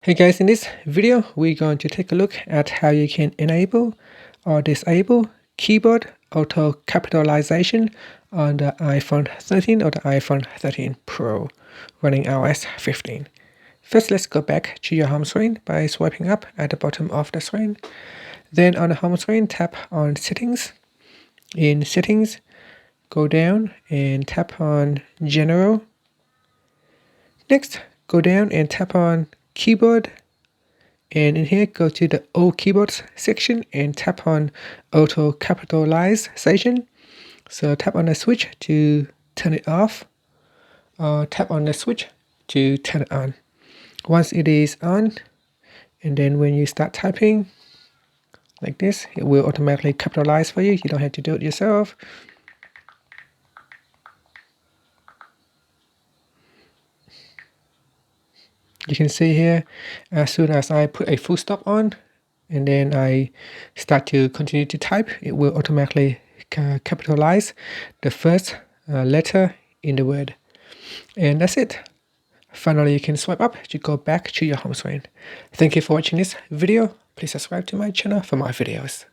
Hey guys, in this video, we're going to take a look at how you can enable or disable keyboard auto capitalization on the iPhone 13 or the iPhone 13 Pro running iOS 15. First, let's go back to your home screen by swiping up at the bottom of the screen. Then on the home screen, tap on Settings. In Settings, go down and tap on General. Next, go down and tap on Keyboard. And in here, go to the All Keyboards section and tap on Auto Capitalization. So tap on the switch to turn it off, or tap on the switch to turn it on. Once it is on, and then when you start typing like this, it will automatically capitalize for you. You don't have to do it yourself. You can see here, as soon as I put a full stop on, and then I start to continue to type, it will automatically capitalize the first letter in the word. And that's it. Finally, you can swipe up to go back to your home screen. Thank you for watching this video. Please subscribe to my channel for more videos.